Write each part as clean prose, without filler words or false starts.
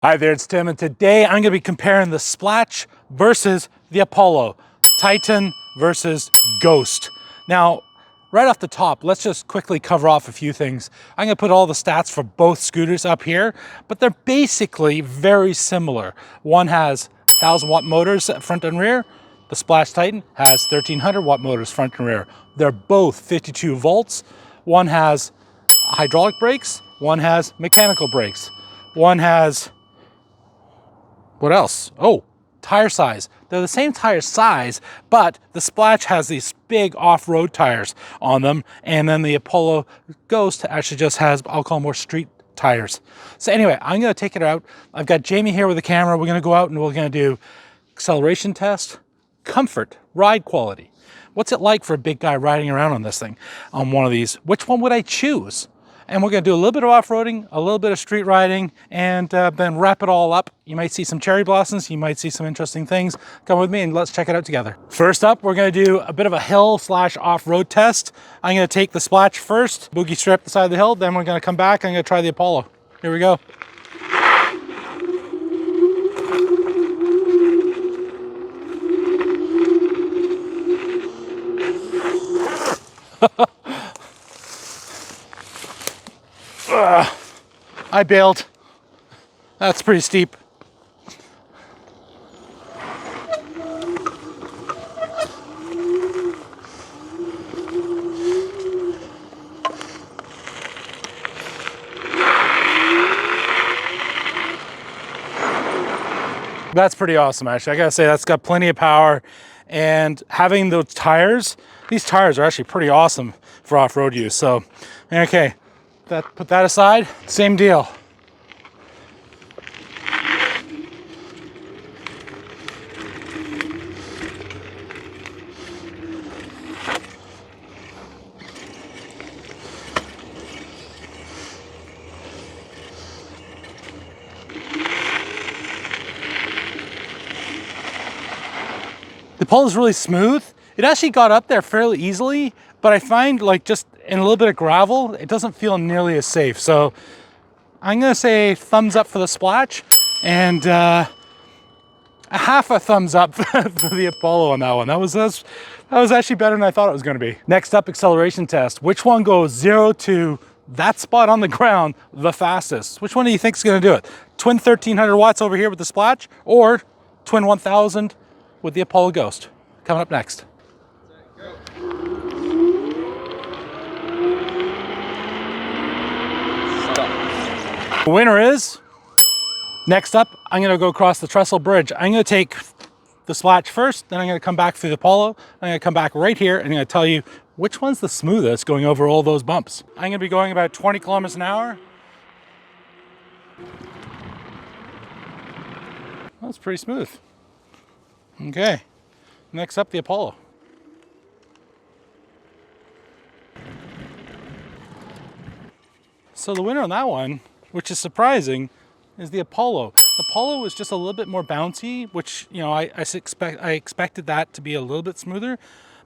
Hi there, it's Tim, and today I'm going to be comparing the Splash versus the Apollo, Titan versus Ghost. Now, right off the top, let's just quickly cover off a few things. I'm going to put all the stats for both scooters up here, but they're basically very similar. One has 1,000 watt motors front and rear. The Splash Titan has 1,300 watt motors front and rear. They're both 52 volts. One has hydraulic brakes, one has mechanical brakes. One has what else? Oh, tire size. They're the same tire size, but the Splash has these big off-road tires on them, and then the Apollo Ghost actually just has, I'll call them more street tires. So anyway, I'm gonna take it out. I've got Jamie here with the camera. We're gonna go out and we're gonna do acceleration test, comfort, ride quality. What's it like for a big guy riding around on this thing, on one of these? Which one would I choose? And we're gonna do a little bit of off-roading, a little bit of street riding, and then wrap it all up. You might see some cherry blossoms, you might see some interesting things. Come with me and let's check it out together. First up, we're gonna do a bit of a hill slash off-road test. I'm gonna take the Splash first, boogie strip the side of the hill, then we're gonna come back, I'm gonna try the Apollo. Here we go. I bailed. That's pretty steep. That's pretty awesome, actually. I gotta say, that's got plenty of power, and having those tires, these tires are actually pretty awesome for off-road use. So, okay, put that aside, same deal. The Apollo is really smooth. It actually got up there fairly easily, but I find like just in a little bit of gravel, it doesn't feel nearly as safe. So I'm gonna say thumbs up for the Splash, and a half a thumbs up for the Apollo on that one. That was actually better than I thought it was gonna be. Next up, acceleration test. Which one goes 0 to that spot on the ground the fastest? Which one do you think is gonna do it? Twin 1,300 watts over here with the Splash, or twin 1,000 with the Apollo Ghost? Coming up next. The winner is, next up, I'm gonna go across the Trestle Bridge. I'm gonna take the Splash first, then I'm gonna come back through the Apollo. I'm gonna come back right here and I'm gonna tell you which one's the smoothest going over all those bumps. I'm gonna be going about 20 kilometers an hour. That's pretty smooth. Okay, next up, the Apollo. So the winner on that one, which is surprising, is the Apollo. The Apollo was just a little bit more bouncy, which, you know, I expected that to be a little bit smoother,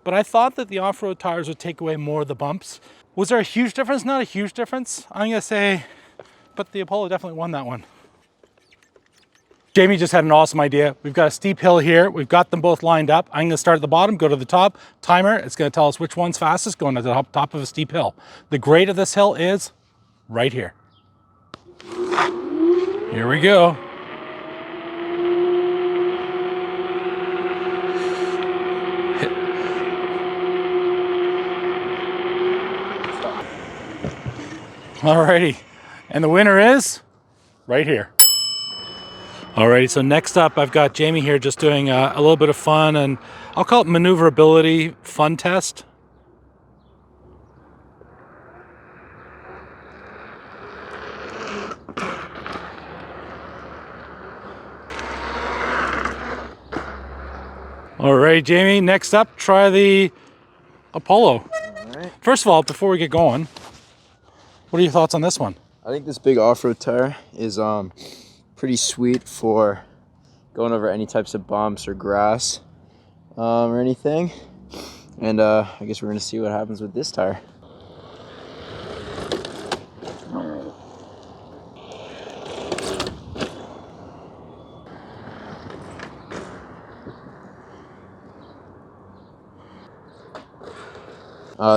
but I thought that the off-road tires would take away more of the bumps. Was there a huge difference? Not a huge difference, I'm gonna say, but the Apollo definitely won that one. Jamie just had an awesome idea. We've got a steep hill here. We've got them both lined up. I'm gonna start at the bottom, go to the top. Timer, it's gonna tell us which one's fastest going to the top of a steep hill. The grade of this hill is right here. Here we go. Alrighty, and the winner is right here. Alrighty, so next up I've got Jamie here just doing a little bit of fun, and I'll call it maneuverability fun test. Alright, Jamie, next up, try the Apollo. Alright. First of all, before we get going, what are your thoughts on this one? I think this big off-road tire is pretty sweet for going over any types of bumps or grass or anything. And I guess we're gonna see what happens with this tire.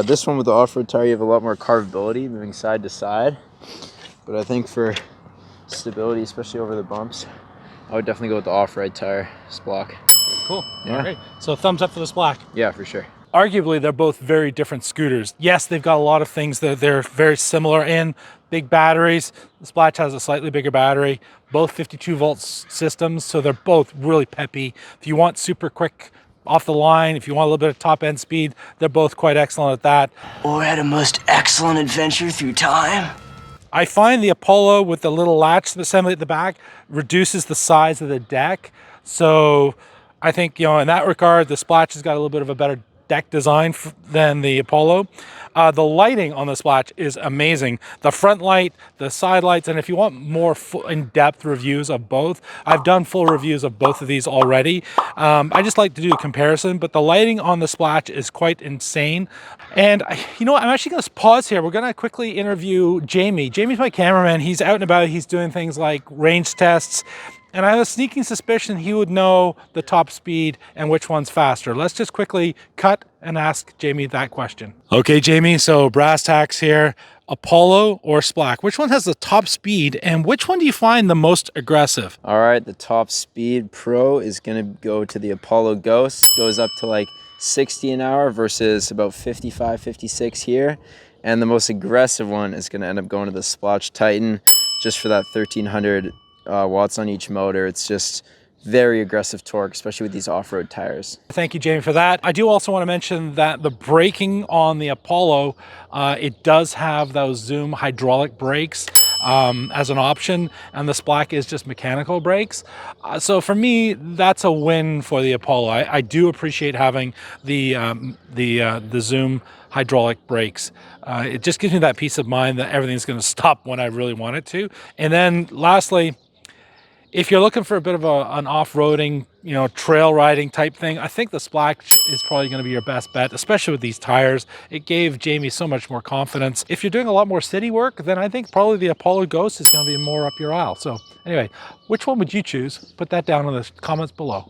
This one with the off-road tire, you have a lot more carvability moving side to side. But I think for stability, especially over the bumps, I would definitely go with the off-road tire, Splach. Cool. Yeah. All right. So thumbs up for the Splach. Yeah, for sure. Arguably, they're both very different scooters. Yes, they've got a lot of things that they're very similar in. Big batteries. The Splach has a slightly bigger battery. Both 52 volt systems, so they're both really peppy. If you want super quick off the line, if you want a little bit of top end speed, they're both quite excellent at that. Or had a most excellent adventure through time. I find the Apollo with the little latch assembly at the back reduces the size of the deck. So I think, in that regard, the Splach has got a little bit of a better deck design than the Apollo. The lighting on the Splach is amazing. The front light, the side lights, and if you want more in-depth reviews of both, I've done full reviews of both of these already. I just like to do a comparison, but the lighting on the Splach is quite insane. And you know what, I'm actually going to pause here. We're going to quickly interview Jamie. Jamie's my cameraman. He's out and about. He's doing things like range tests. And I have a sneaking suspicion he would know the top speed and which one's faster. Let's just quickly cut and ask Jamie that question. Okay, Jamie, so brass tacks here. Apollo or Splach? Which one has the top speed and which one do you find the most aggressive? All right, the top speed pro is going to go to the Apollo Ghost. Goes up to like 60 an hour versus about 55, 56 here. And the most aggressive one is going to end up going to the Splach Titan just for that 1300 watts on each motor. It's just very aggressive torque, especially with these off-road tires. Thank you, Jamie, for that. I do also want to mention that the braking on the Apollo, it does have those Zoom hydraulic brakes as an option, and the Splach is just mechanical brakes. So for me, that's a win for the Apollo. I do appreciate having the Zoom hydraulic brakes. It just gives me that peace of mind that everything's going to stop when I really want it to. And then lastly, if you're looking for a bit of an off-roading, trail riding type thing, I think the Splach is probably going to be your best bet, especially with these tires. It gave Jamie so much more confidence. If you're doing a lot more city work, then I think probably the Apollo Ghost is going to be more up your aisle. So anyway, which one would you choose? Put that down in the comments below.